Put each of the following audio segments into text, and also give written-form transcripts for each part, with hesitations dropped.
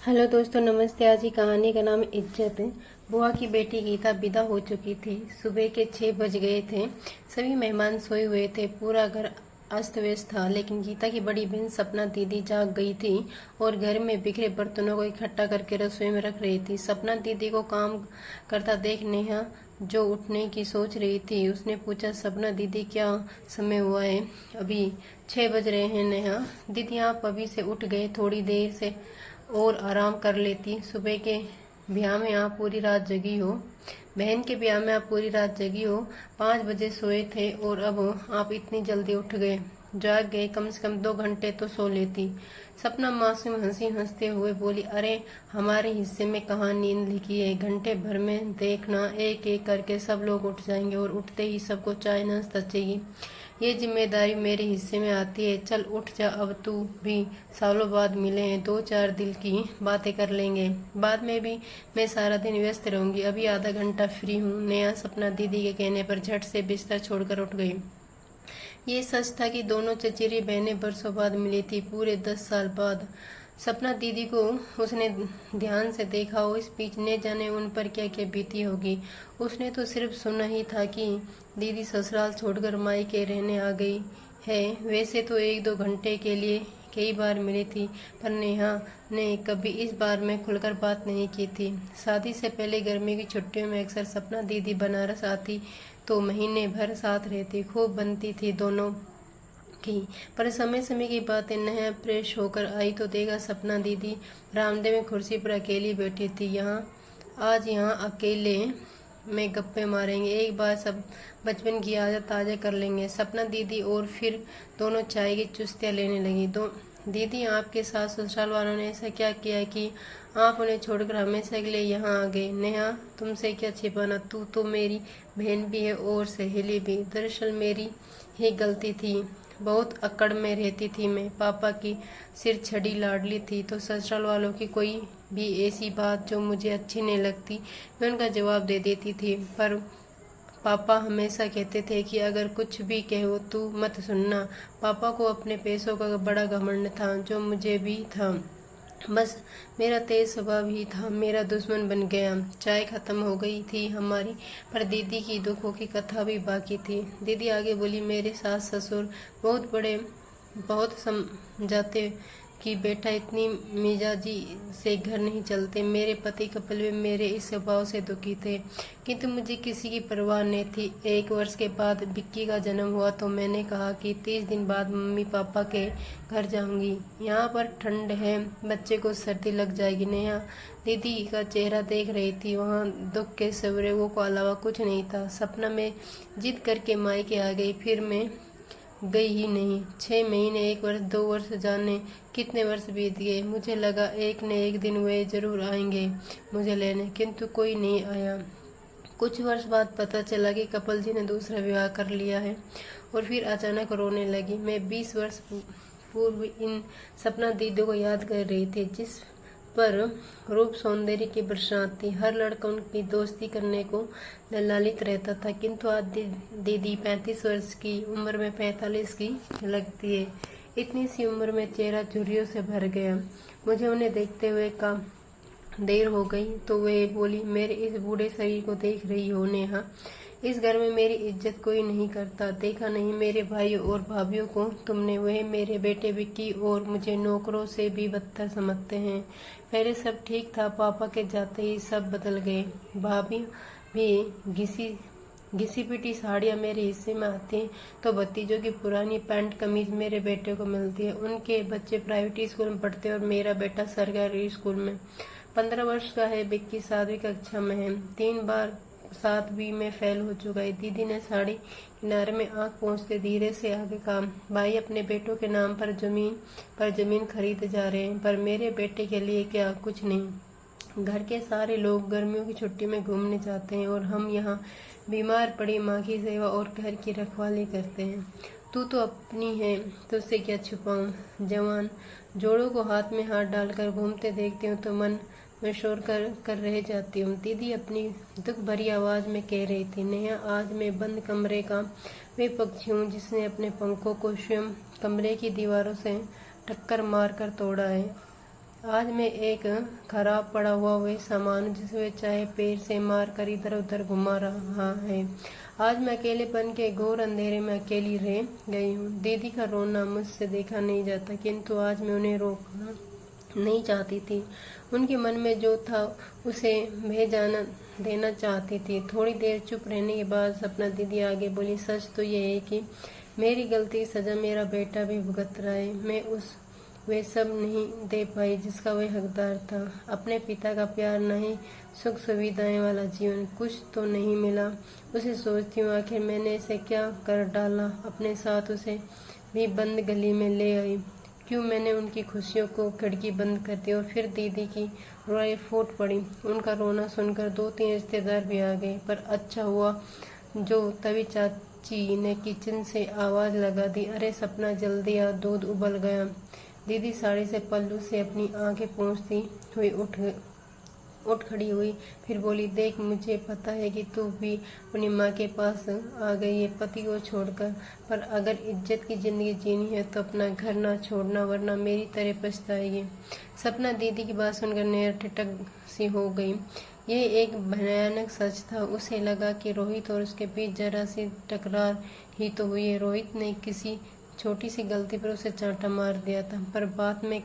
Hello दोस्तों, नमस्ते। आज की कहानी का नाम इज्जत है। बुआ की बेटी गीता विदा हो चुकी थी। सुबह के 6 बज गए थे। सभी मेहमान सोए हुए थे। पूरा घर अस्त व्यस्त था, लेकिन गीता की बड़ी बहन सपना दीदी जाग गई थी और घर में बिखरे बर्तनों को इकट्ठा करके रसोई में रख रही थी। सपना दीदी को काम करता देख नेहा, जो उठने की सोच रही थी, उसने पूछा, सपना दीदी, क्या समय हुआ है? अभी 6 बज रहे हैं नेहा। दीदी, आप अभी से उठ गए? थोड़ी देर से और आराम कर लेती। सुबह के ब्याह में आप पूरी रात जगी हो। बहन के ब्याह में आप पूरी रात जगी हो। 5 बजे सोए थे और अब आप इतनी जल्दी उठ गए। जाग गए, कम से कम 2 घंटे तो सो लेती। सपना मासूम हंसी हंसते हुए बोली, अरे हमारे हिस्से में कहाँ नींद लिखी है? घंटे भर में देखना, एक एक करके सब लोग उठ जाएंगे और उठते ही सबको चाय नाश्ता चाहिए। ये जिम्मेदारी मेरे हिस्से में आती है। चल उठ जा, अब तू भी। सालों बाद मिले हैं, 2-4 दिल की बातें कर लेंगे। बाद में भी मैं सारा दिन व्यस्त रहूंगी। अभी आधा घंटा फ्री हूँ। नया सपना दीदी के कहने पर झट से बिस्तर छोड़कर उठ गई। ये सच था कि दोनों चचेरी बहनें बरसों बाद मिली थी, पूरे 10 साल बाद। सपना दीदी को उसने ध्यान से देखा और इस बीच न जाने उन पर क्या क्या बीती होगी। उसने तो सिर्फ सुना ही था कि दीदी ससुराल छोड़कर मायके रहने आ गई है। वैसे तो 1-2 घंटे के लिए कई बार मिली थी, पर नेहा ने कभी इस बारे में खुलकर बात नहीं की थी। शादी से पहले गर्मी की छुट्टियों में अक्सर सपना दीदी बनारस आती तो महीने भर साथ रहती। खूब बनती थी दोनों की। पर समय समय की बातें नया फ्रेश होकर आई तो देखा सपना दीदी बरामदे में कुर्सी पर अकेली बैठी थी। यहाँ अकेले में गप्पे मारेंगे, एक बार सब बचपन की आदत ताज़ा कर लेंगे। सपना दीदी और फिर दोनों चाय की चुस्कियाँ लेने लगी। दीदी, आपके साथ ससुराल वालों ने ऐसा क्या किया कि आप उन्हें छोड़कर हमेशा के लिए यहाँ आ गए? नेहा, तुमसे क्या छिपाना, तू तो मेरी बहन भी है और सहेली भी। दरअसल मेरी ही गलती थी। बहुत अकड़ में रहती थी मैं। पापा की सिर छड़ी लाडली थी, तो ससुराल वालों की कोई भी ऐसी बात जो मुझे अच्छी नहीं लगती, मैं उनका जवाब दे देती थी। पर पापा हमेशा कहते थे कि अगर कुछ भी कहो तू मत सुनना। पापा को अपने पैसों का बड़ा घमंड था, जो मुझे भी था। बस मेरा तेज स्वभाव ही था मेरा दुश्मन बन गया। चाय खत्म हो गई थी हमारी, पर दीदी की दुखों की कथा भी बाकी थी। दीदी आगे बोली, मेरे सास ससुर बहुत समझाते कि बेटा, इतनी मिजाजी से घर नहीं चलते। मेरे पति कपिल भी मेरे इस स्वभाव से दुखी थे, किंतु मुझे किसी की परवाह नहीं थी। 1 वर्ष के बाद विक्की का जन्म हुआ तो मैंने कहा कि 30 दिन बाद मम्मी पापा के घर जाऊंगी। यहाँ पर ठंड है, बच्चे को सर्दी लग जाएगी। नेहा दीदी का चेहरा देख रही थी, वहाँ दुख के सवरेगों को अलावा कुछ नहीं था। सपना में जिद करके मायके आ गई, फिर मैं गई ही नहीं। 6 महीने, 1 वर्ष, 2 वर्ष, जाने कितने वर्ष बीत गए। मुझे लगा एक न एक दिन वे जरूर आएंगे मुझे लेने, किंतु कोई नहीं आया। कुछ वर्ष बाद पता चला कि कपिल जी ने दूसरा विवाह कर लिया है और फिर अचानक रोने लगी। मैं 20 वर्ष पूर्व इन सपना दीदी को याद कर रही थी, जिस पर रूप सौंदर्य की बरसात थी। हर लड़का उनकी दोस्ती करने को ललायित रहता था, किंतु आज दीदी 35 वर्ष की उम्र में 45 की लगती है। इतनी सी उम्र में चेहरा झुर्रियों से भर गया। मुझे उन्हें देखते हुए का देर हो गई तो वे बोली, मेरे इस बूढ़े शरीर को देख रही हो नेहा? इस घर में मेरी इज्जत कोई नहीं करता। देखा नहीं मेरे भाइयों और भाभीियों को तुमने? वह मेरे बेटे विक्की और मुझे नौकरों से भी बदतर समझते हैं। पहले सब ठीक था, पापा के जाते ही सब बदल गए। भाभी भी घिसी पिटी साड़ियाँ मेरे हिस्से में आती हैं तो भतीजों की पुरानी पैंट कमीज मेरे बेटे को मिलती है। उनके बच्चे प्राइवेट स्कूल में पढ़ते हैं और मेरा बेटा सरकारी स्कूल में। 15 वर्ष का है विक्की, 7वीं कक्षा में है। 3 बार 7वीं में फेल हो चुका है। दीदी ने साड़ी किनारे में आंख पहुंचते धीरे से आगे कहा, भाई अपने बेटों के नाम पर जमीन खरीद जा रहे हैं, पर मेरे बेटे के लिए क्या? कुछ नहीं। घर के सारे लोग गर्मियों की छुट्टी में घूमने जाते हैं और हम यहाँ बीमार पड़ी माँ की सेवा और घर की रखवाली करते हैं। तू तो अपनी है, तुझसे क्या छुपाऊं? जवान जोड़ों को हाथ में हाथ डालकर घूमते देखती हूँ तो मन में शोर कर रह जाती हूँ। दीदी अपनी दुख भरी आवाज में कह रही थी, नेहा, आज मैं बंद कमरे का वे पक्षी हूँ जिसने अपने पंखों को स्वयं कमरे की दीवारों से टक्कर मार कर तोड़ा है। आज मैं एक खराब पड़ा हुआ वही सामान जिसे चाहे पैर से मार कर इधर उधर घुमा रहा है। आज मैं अकेलेपन के घोर अंधेरे में अकेली रह गई हूँ। दीदी का रोना मुझसे देखा नहीं जाता, किंतु आज मैं उन्हें रोकना नहीं चाहती थी। उनके मन में जो था उसे बह जाना देना चाहती थी। थोड़ी देर चुप रहने के बाद सपना दीदी आगे बोली, सच तो ये है कि मेरी गलती की सजा मेरा बेटा भी भुगत रहा है। मैं वे सब नहीं दे पाई जिसका वह हकदार था। अपने पिता का प्यार नहीं, सुख सुविधाएं वाला जीवन कुछ तो नहीं मिला। उसे सोचती हूँ आखिर मैंने इसे क्या कर डाला, अपने साथ उसे भी बंद गली में ले आई। क्यों मैंने उनकी खुशियों को खिड़की बंद कर दी। और फिर दीदी की रोए फूट पड़ी। उनका रोना सुनकर 2-3 रिश्तेदार भी आ गए, पर अच्छा हुआ जो तभी चाची ने किचन से आवाज लगा दी, अरे सपना जल्दी आ, दूध उबल गया। दीदी साड़ी से पल्लू से अपनी आंखें पोंछती हुई उठ खड़ी हुई, फिर बोली, देख मुझे पता है कि तू भी अपनी माँ के पास आ गई है पति को छोड़कर, पर अगर इज्जत की जिंदगी जीनी है तो अपना घर ना छोड़ना, वरना मेरी तरह पछताएगी। सपना दीदी की बात सुनकर नैया ठिठक सी हो गई। यह एक भयानक सच था। उसे लगा कि रोहित और उसके बीच जरा सी टकरार ही तो हुई है। रोहित ने किसी छोटी सी गलती पर उसे चांटा मार दिया था, पर बाद में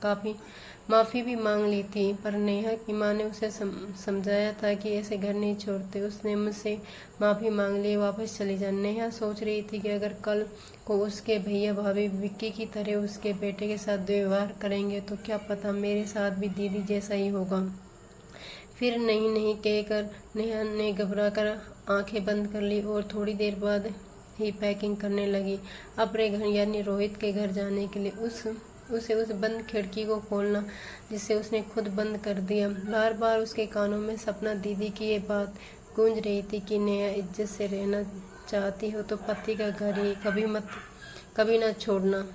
काफी माफी भी मांग ली थी। पर नेहा की माँ ने उसे समझाया था कि ऐसे घर नहीं छोड़ते। उसने मुझसे माफी मांग ली, वापस चली जा। नेहा सोच रही थी कि अगर कल को उसके भैया भाभी विक्की की तरह उसके बेटे के साथ व्यवहार करेंगे तो क्या पता मेरे साथ भी दीदी जैसा ही होगा। फिर नहीं नहीं कहकर नेहा ने घबरा कर आंखें बंद कर ली और थोड़ी देर बाद ही पैकिंग करने लगी अपने घर यानी रोहित के घर जाने के लिए। उसे उस बंद खिड़की को खोलना जिसे उसने खुद बंद कर दिया। बार बार उसके कानों में सपना दीदी की ये बात गूंज रही थी कि नेहा इज्जत से रहना चाहती हो तो पति का घर ही कभी ना छोड़ना।